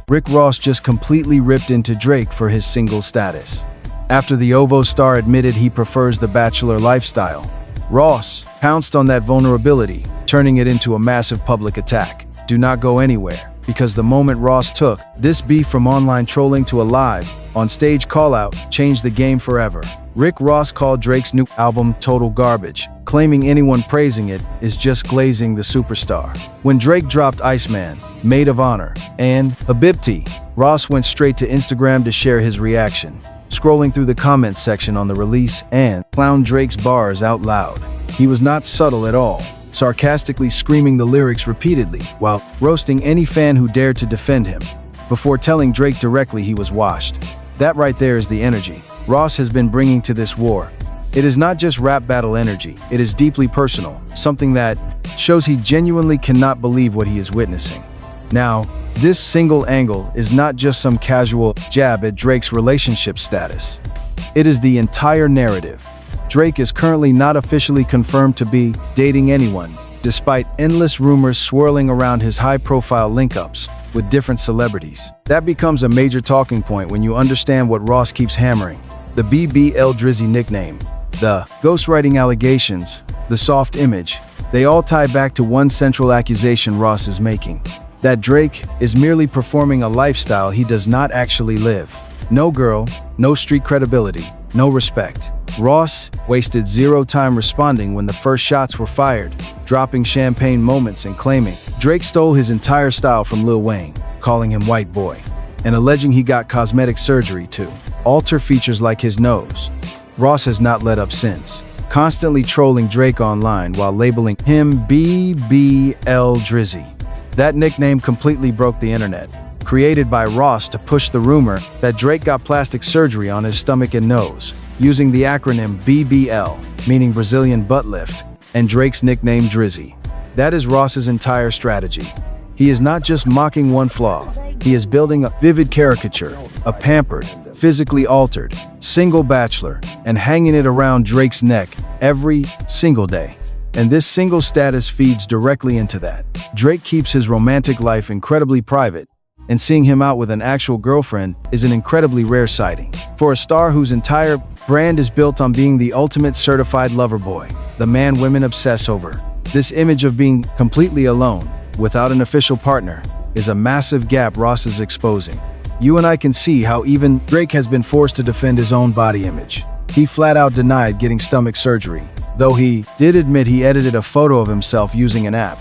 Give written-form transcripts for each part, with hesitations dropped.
Rick Ross just completely ripped into Drake for his single status. After the OVO star admitted he prefers the bachelor lifestyle, Ross pounced on that vulnerability, turning it into a massive public attack. Do not go anywhere, because the moment Ross took this beef from online trolling to a live, on-stage call-out changed the game forever. Rick Ross called Drake's new album total garbage, claiming anyone praising it is just glazing the superstar. When Drake dropped Iceman, Maid of Honor, and Habibti, Ross went straight to Instagram to share his reaction, scrolling through the comments section on the release and clowned Drake's bars out loud. He was not subtle at all, sarcastically screaming the lyrics repeatedly while roasting any fan who dared to defend him, before telling Drake directly he was washed. That right there is the energy Ross has been bringing to this war. It is not just rap battle energy, it is deeply personal, something that shows he genuinely cannot believe what he is witnessing. Now, this single angle is not just some casual jab at Drake's relationship status. It is the entire narrative. Drake is currently not officially confirmed to be dating anyone, despite endless rumors swirling around his high-profile link-ups with different celebrities. That becomes a major talking point when you understand what Ross keeps hammering. The BBL Drizzy nickname, the ghostwriting allegations, the soft image, they all tie back to one central accusation Ross is making: that Drake is merely performing a lifestyle he does not actually live. No girl, no street credibility, no respect. Ross wasted zero time responding when the first shots were fired, dropping champagne moments and claiming Drake stole his entire style from Lil Wayne, calling him white boy, and alleging he got cosmetic surgery to alter features like his nose. Ross has not let up since, constantly trolling Drake online while labeling him BBL Drizzy. That nickname completely broke the internet, created by Ross to push the rumor that Drake got plastic surgery on his stomach and nose, using the acronym BBL, meaning Brazilian butt lift, and Drake's nickname Drizzy. That is Ross's entire strategy. He is not just mocking one flaw, he is building a vivid caricature, a pampered, physically altered, single bachelor, and hanging it around Drake's neck every single day. And this single status feeds directly into that. Drake keeps his romantic life incredibly private, and seeing him out with an actual girlfriend is an incredibly rare sighting. For a star whose entire brand is built on being the ultimate certified lover boy, the man women obsess over, this image of being completely alone, without an official partner, is a massive gap Ross is exposing. You and I can see how even Drake has been forced to defend his own body image. He flat out denied getting stomach surgery, though he did admit he edited a photo of himself using an app.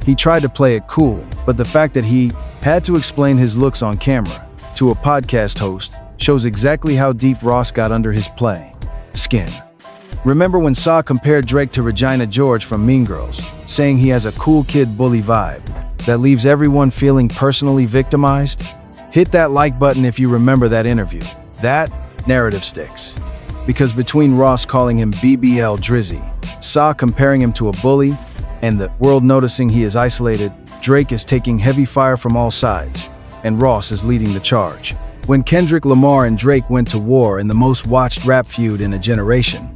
He tried to play it cool, but the fact that he had to explain his looks on camera to a podcast host shows exactly how deep Ross got under his skin. Remember when Saw compared Drake to Regina George from Mean Girls, saying he has a cool kid bully vibe that leaves everyone feeling personally victimized? Hit that like button if you remember that interview. That narrative sticks. Because between Ross calling him BBL Drizzy, Saw comparing him to a bully, and the world noticing he is isolated, Drake is taking heavy fire from all sides, and Ross is leading the charge. When Kendrick Lamar and Drake went to war in the most watched rap feud in a generation,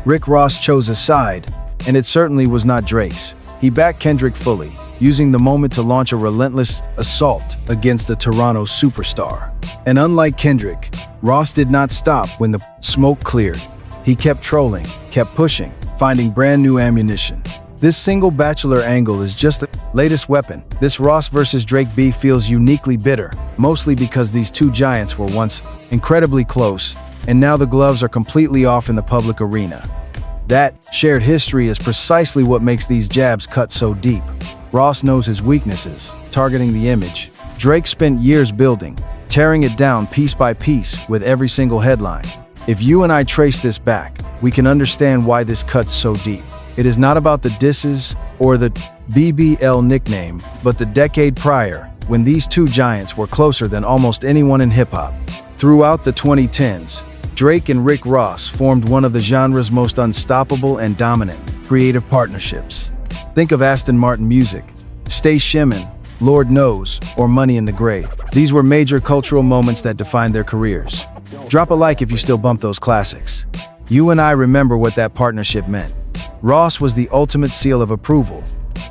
Rick Ross chose a side, and it certainly was not Drake's. He backed Kendrick fully, using the moment to launch a relentless assault against the Toronto superstar. And unlike Kendrick, Ross did not stop when the smoke cleared. He kept trolling, kept pushing, finding brand new ammunition. This single bachelor angle is just the latest weapon. This Ross versus Drake beef feels uniquely bitter, mostly because these two giants were once incredibly close, and now the gloves are completely off in the public arena. That shared history is precisely what makes these jabs cut so deep. Ross knows his weaknesses, targeting the image. Drake spent years building, tearing it down piece by piece with every single headline. If you and I trace this back, we can understand why this cuts so deep. It is not about the disses or the BBL nickname, but the decade prior, when these two giants were closer than almost anyone in hip-hop. Throughout the 2010s, Drake and Rick Ross formed one of the genre's most unstoppable and dominant creative partnerships. Think of Aston Martin Music, Stay Shimmin', Lord Knows, or Money in the Grave. These were major cultural moments that defined their careers. Drop a like if you still bump those classics. You and I remember what that partnership meant. Ross was the ultimate seal of approval.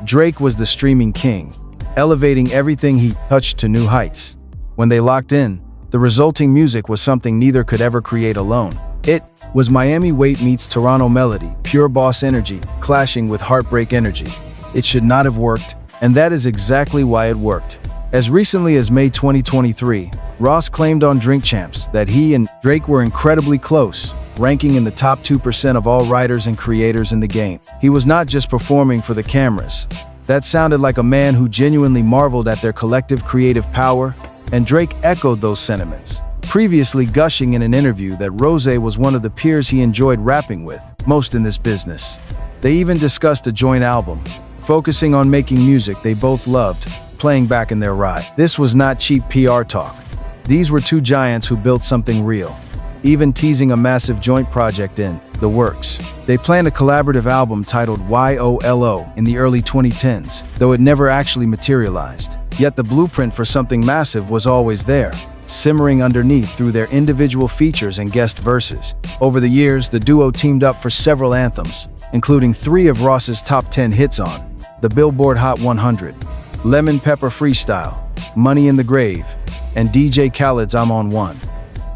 Drake was the streaming king, elevating everything he touched to new heights. When they locked in, the resulting music was something neither could ever create alone. It was Miami Weight meets Toronto melody, pure boss energy, clashing with heartbreak energy. It should not have worked, and that is exactly why it worked. As recently as May 2023, Ross claimed on Drink Champs that he and Drake were incredibly close, ranking in the top 2% of all writers and creators in the game. He was not just performing for the cameras. That sounded like a man who genuinely marveled at their collective creative power, and Drake echoed those sentiments, previously gushing in an interview that Rose was one of the peers he enjoyed rapping with most in this business. They even discussed a joint album, focusing on making music they both loved, playing back in their ride. This was not cheap PR talk. These were two giants who built something real, even teasing a massive joint project in the works. They planned a collaborative album titled YOLO in the early 2010s, though it never actually materialized. Yet the blueprint for something massive was always there, simmering underneath through their individual features and guest verses. Over the years, the duo teamed up for several anthems, including 3 of Ross's top 10 hits on the Billboard Hot 100, Lemon Pepper Freestyle, Money in the Grave, and DJ Khaled's I'm on One.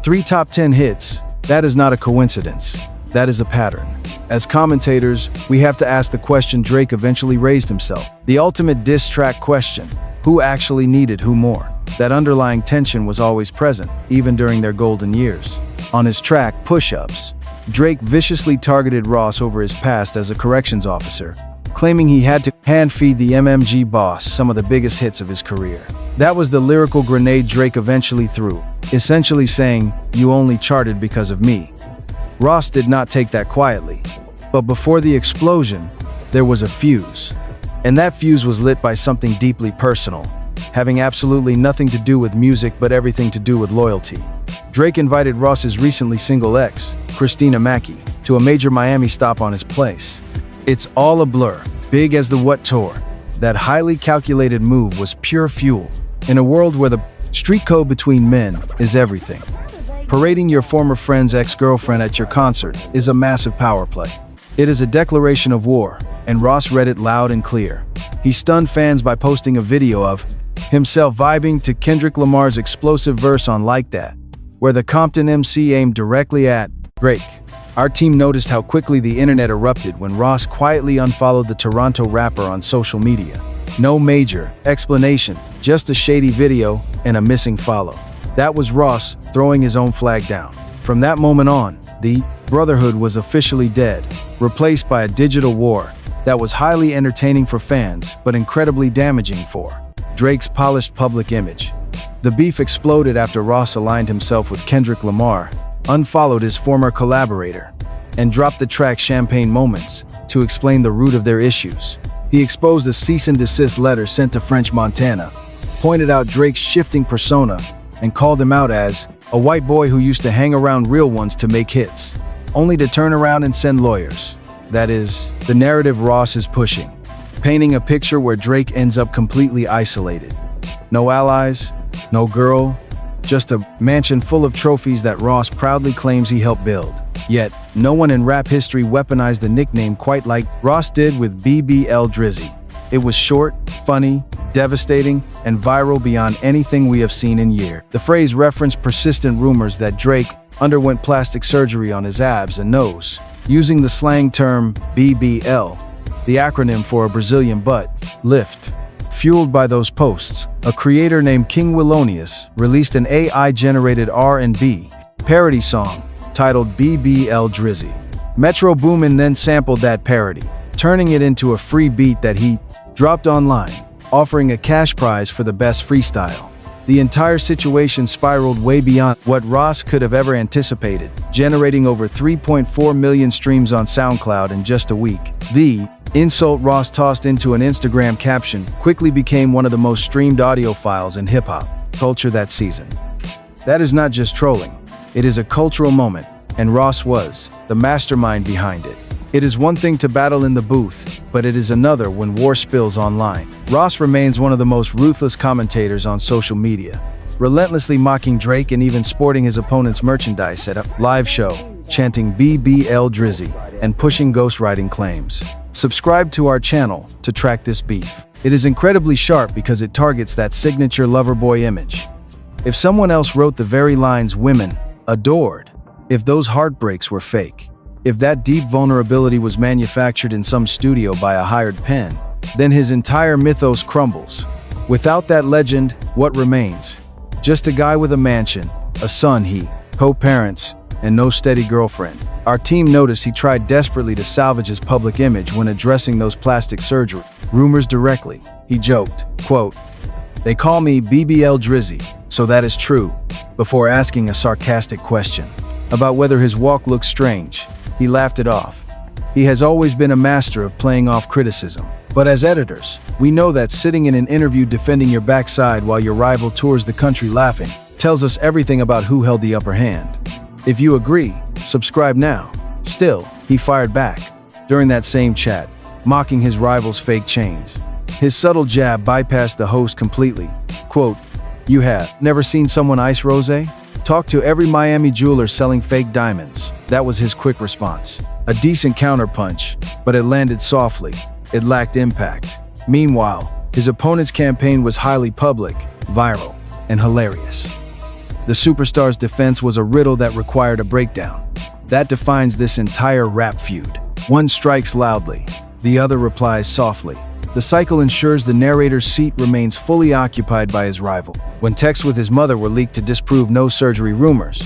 3 top 10 hits, that is not a coincidence. That is a pattern. As commentators, we have to ask the question Drake eventually raised himself. The ultimate diss track question: who actually needed who more? That underlying tension was always present, even during their golden years. On his track, Push-Ups, Drake viciously targeted Ross over his past as a corrections officer, claiming he had to hand-feed the MMG boss some of the biggest hits of his career. That was the lyrical grenade Drake eventually threw, essentially saying, "You only charted because of me." Ross did not take that quietly, but before the explosion, there was a fuse. And that fuse was lit by something deeply personal, having absolutely nothing to do with music but everything to do with loyalty. Drake invited Ross's recently single ex, Christina Mackey, to a major Miami stop on his place. It's all a blur, big as the What tour. That highly calculated move was pure fuel. In a world where the street code between men is everything, parading your former friend's ex-girlfriend at your concert is a massive power play. It is a declaration of war, and Ross read it loud and clear. He stunned fans by posting a video of himself vibing to Kendrick Lamar's explosive verse on Like That, where the Compton MC aimed directly at Drake. Our team noticed how quickly the internet erupted when Ross quietly unfollowed the Toronto rapper on social media. No major explanation, just a shady video and a missing follow. That was Ross throwing his own flag down. From that moment on, the brotherhood was officially dead, replaced by a digital war that was highly entertaining for fans but incredibly damaging for Drake's polished public image. The beef exploded after Ross aligned himself with Kendrick Lamar, unfollowed his former collaborator, and dropped the track Champagne Moments to explain the root of their issues. He exposed a cease and desist letter sent to French Montana, pointed out Drake's shifting persona, and called him out as a white boy who used to hang around real ones to make hits, only to turn around and send lawyers. That is, the narrative Ross is pushing, painting a picture where Drake ends up completely isolated. No allies, no girl, just a mansion full of trophies that Ross proudly claims he helped build. Yet, no one in rap history weaponized the nickname quite like Ross did with BBL Drizzy. It was short, funny, devastating, and viral beyond anything we have seen in years. The phrase referenced persistent rumors that Drake underwent plastic surgery on his abs and nose, using the slang term BBL, the acronym for a Brazilian butt lift. Fueled by those posts, a creator named King Willonius released an AI-generated R&B parody song titled BBL Drizzy. Metro Boomin then sampled that parody, turning it into a free beat that he dropped online, offering a cash prize for the best freestyle. The entire situation spiraled way beyond what Ross could have ever anticipated, generating over 3.4 million streams on SoundCloud in just a week. The insult Ross tossed into an Instagram caption quickly became one of the most streamed audio files in hip-hop culture that season. That is not just trolling, it is a cultural moment, and Ross was the mastermind behind it. It is one thing to battle in the booth, but it is another when war spills online. Ross remains one of the most ruthless commentators on social media, relentlessly mocking Drake and even sporting his opponent's merchandise at a live show, chanting BBL Drizzy and pushing ghostwriting claims. Subscribe to our channel to track this beef. It is incredibly sharp because it targets that signature lover boy image. If someone else wrote the very lines women adored, if those heartbreaks were fake, if that deep vulnerability was manufactured in some studio by a hired pen, then his entire mythos crumbles. Without that legend, what remains? Just a guy with a mansion, a son he co-parents, and no steady girlfriend. Our team noticed he tried desperately to salvage his public image when addressing those plastic surgery rumors directly. He joked, quote, "They call me BBL Drizzy, so that is true," before asking a sarcastic question about whether his walk looked strange. He laughed it off. He has always been a master of playing off criticism. But as editors, we know that sitting in an interview defending your backside while your rival tours the country laughing tells us everything about who held the upper hand. If you agree, subscribe now. Still, he fired back during that same chat, mocking his rival's fake chains. His subtle jab bypassed the host completely. Quote, "You have never seen someone ice rosé? Talk to every Miami jeweler selling fake diamonds." That was his quick response. A decent counterpunch, but it landed softly. It lacked impact. Meanwhile, his opponent's campaign was highly public, viral, and hilarious. The superstar's defense was a riddle that required a breakdown. That defines this entire rap feud. One strikes loudly, the other replies softly. The cycle ensures the narrator's seat remains fully occupied by his rival. When texts with his mother were leaked to disprove no surgery rumors,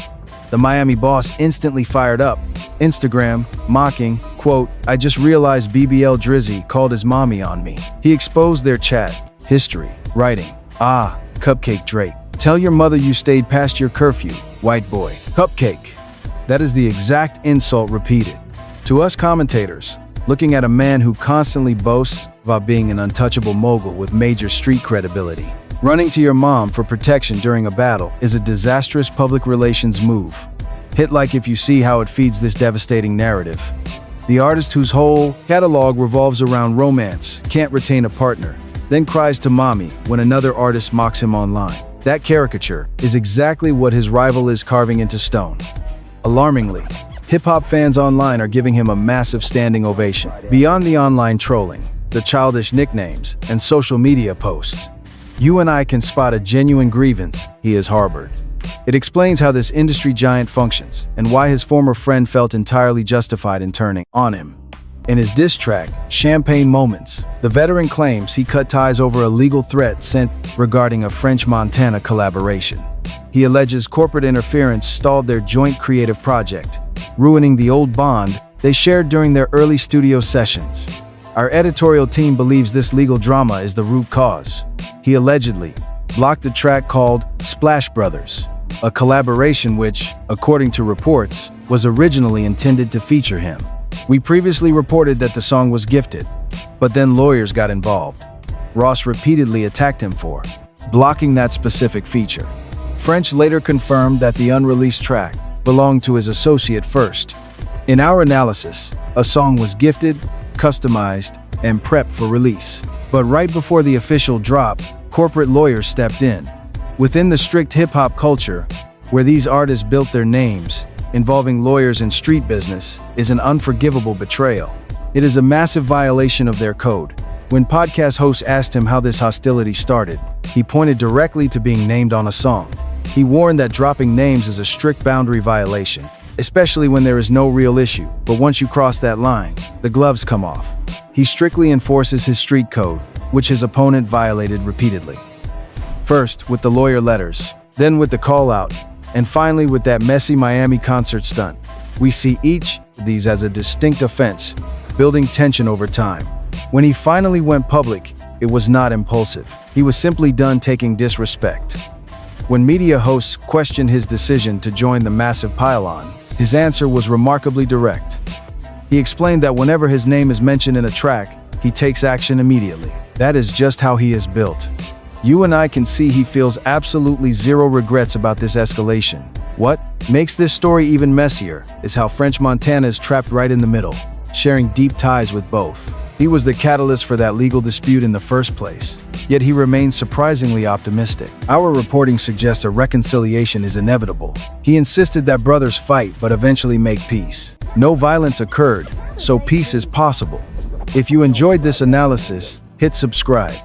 the Miami boss instantly fired up. Instagram, mocking, quote, "I just realized BBL Drizzy called his mommy on me." He exposed their chat history, writing, "Ah, Cupcake Drake. Tell your mother you stayed past your curfew, white boy." Cupcake. That is the exact insult repeated. To us commentators, looking at a man who constantly boasts about being an untouchable mogul with major street credibility, running to your mom for protection during a battle is a disastrous public relations move. Hit like if you see how it feeds this devastating narrative. The artist whose whole catalog revolves around romance can't retain a partner, then cries to mommy when another artist mocks him online. That caricature is exactly what his rival is carving into stone. Alarmingly, hip-hop fans online are giving him a massive standing ovation. Beyond the online trolling, the childish nicknames, and social media posts, you and I can spot a genuine grievance he has harbored. It explains how this industry giant functions and why his former friend felt entirely justified in turning on him. In his diss track, Champagne Moments, the veteran claims he cut ties over a legal threat sent regarding a French-Montana collaboration. He alleges corporate interference stalled their joint creative project, ruining the old bond they shared during their early studio sessions. Our editorial team believes this legal drama is the root cause. He allegedly blocked a track called Splash Brothers, a collaboration which, according to reports, was originally intended to feature him. We previously reported that the song was gifted, but then lawyers got involved. Ross repeatedly attacked him for blocking that specific feature. French later confirmed that the unreleased track belonged to his associate first. In our analysis, a song was gifted, customized, and prepped for release. But right before the official drop, corporate lawyers stepped in. Within the strict hip-hop culture, where these artists built their names, involving lawyers and street business is an unforgivable betrayal. It is a massive violation of their code. When podcast hosts asked him how this hostility started, he pointed directly to being named on a song. He warned that dropping names is a strict boundary violation, especially when there is no real issue, but once you cross that line, the gloves come off. He strictly enforces his street code, which his opponent violated repeatedly. First with the lawyer letters, then with the call-out, and finally with that messy Miami concert stunt. We see each of these as a distinct offense, building tension over time. When he finally went public, it was not impulsive. He was simply done taking disrespect. When media hosts questioned his decision to join the massive pylon, his answer was remarkably direct. He explained that whenever his name is mentioned in a track, he takes action immediately. That is just how he is built. You and I can see he feels absolutely zero regrets about this escalation. What makes this story even messier is how French Montana is trapped right in the middle, sharing deep ties with both. He was the catalyst for that legal dispute in the first place, yet he remains surprisingly optimistic. Our reporting suggests a reconciliation is inevitable. He insisted that brothers fight but eventually make peace. No violence occurred, so peace is possible. If you enjoyed this analysis, hit subscribe.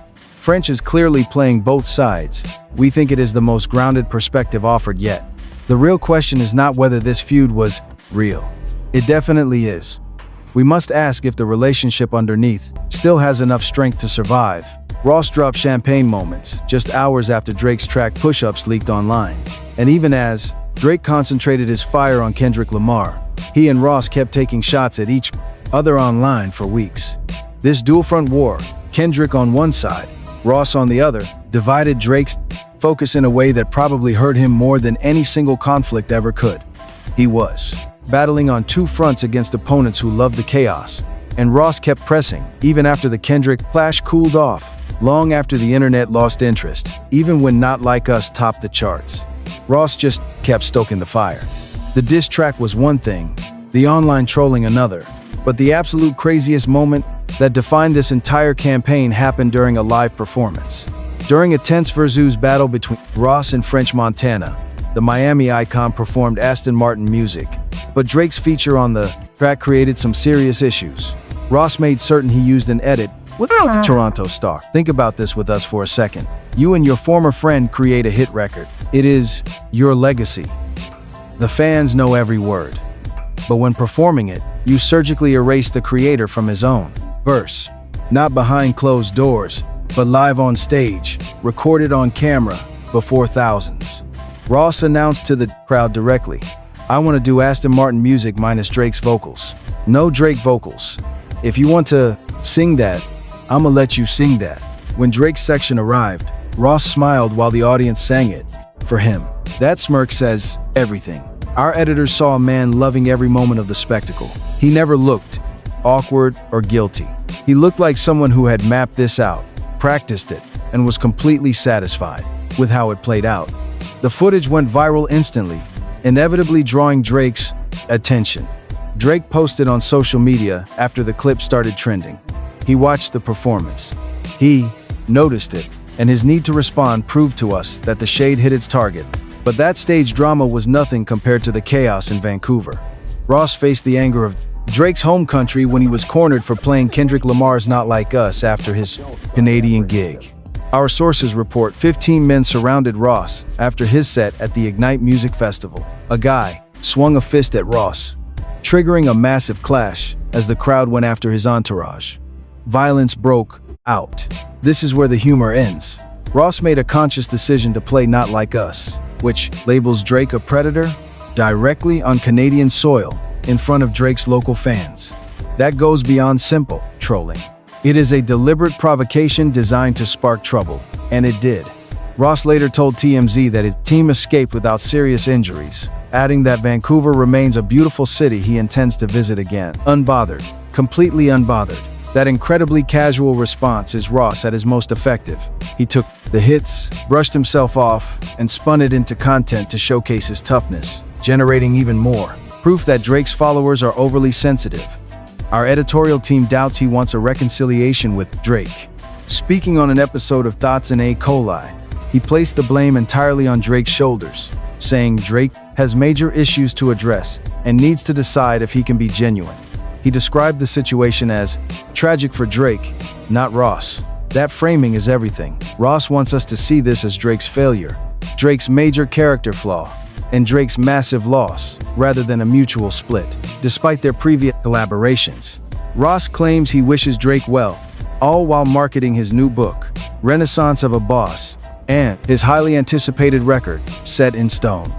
French is clearly playing both sides. We think it is the most grounded perspective offered yet. The real question is not whether this feud was real. It definitely is. We must ask if the relationship underneath still has enough strength to survive. Ross dropped champagne moments just hours after Drake's track Push-Ups leaked online. And even as Drake concentrated his fire on Kendrick Lamar, he and Ross kept taking shots at each other online for weeks. This dual-front war, Kendrick on one side, Ross on the other, divided Drake's focus in a way that probably hurt him more than any single conflict ever could. He was battling on two fronts against opponents who loved the chaos, and Ross kept pressing, even after the Kendrick clash cooled off, long after the internet lost interest, even when Not Like Us topped the charts. Ross just kept stoking the fire. The diss track was one thing, the online trolling another, but the absolute craziest moment that defined this entire campaign happened during a live performance. During a tense versus battle between Ross and French Montana, the Miami icon performed Aston Martin music, but Drake's feature on the track created some serious issues. Ross made certain he used an edit with the Toronto star. Think about this with us for a second. You and your former friend create a hit record. It is your legacy. The fans know every word. But when performing it, you surgically erase the creator from his own verse. Not behind closed doors, but live on stage, recorded on camera, before thousands. Ross announced to the crowd directly, "I want to do Aston Martin music minus Drake's vocals. No Drake vocals. If you want to sing that, I'ma let you sing that." When Drake's section arrived, Ross smiled while the audience sang it. For him, that smirk says everything. Our editors saw a man loving every moment of the spectacle. He never looked awkward or guilty. He looked like someone who had mapped this out, practiced it, and was completely satisfied with how it played out. The footage went viral instantly, inevitably drawing Drake's attention. Drake posted on social media after the clip started trending. He watched the performance. He noticed it, and his need to respond proved to us that the shade hit its target. But that stage drama was nothing compared to the chaos in Vancouver. Ross faced the anger of Drake's home country when he was cornered for playing Kendrick Lamar's Not Like Us after his Canadian gig. Our sources report 15 men surrounded Ross after his set at the Ignite Music Festival. A guy swung a fist at Ross, triggering a massive clash as the crowd went after his entourage. Violence broke out. This is where the humor ends. Ross made a conscious decision to play Not Like Us, which labels Drake a predator, directly on Canadian soil in front of Drake's local fans. That goes beyond simple trolling. It is a deliberate provocation designed to spark trouble, and it did. Ross later told TMZ that his team escaped without serious injuries, adding that Vancouver remains a beautiful city he intends to visit again. Unbothered, completely unbothered. That incredibly casual response is Ross at his most effective. He took the hits, brushed himself off, and spun it into content to showcase his toughness, generating even more proof that Drake's followers are overly sensitive. Our editorial team doubts he wants a reconciliation with Drake. Speaking on an episode of Thoughts in A. Coli, he placed the blame entirely on Drake's shoulders, saying Drake has major issues to address and needs to decide if he can be genuine. He described the situation as tragic for Drake, not Ross. That framing is everything. Ross wants us to see this as Drake's failure, Drake's major character flaw, and Drake's massive loss, rather than a mutual split. Despite their previous collaborations, Ross claims he wishes Drake well, all while marketing his new book, Renaissance of a Boss, and his highly anticipated record, Set in Stone.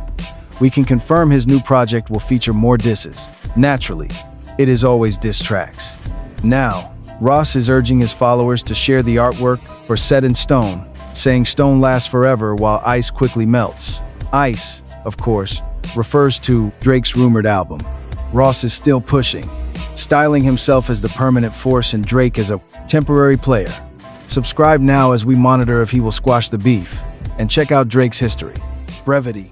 We can confirm his new project will feature more disses. Naturally, it is always diss tracks. Now, Ross is urging his followers to share the artwork for Set in Stone, saying stone lasts forever while ice quickly melts. Ice, of course, refers to Drake's rumored album. Ross is still pushing, styling himself as the permanent force and Drake as a temporary player. Subscribe now as we monitor if he will squash the beef, and check out Drake's history. Brevity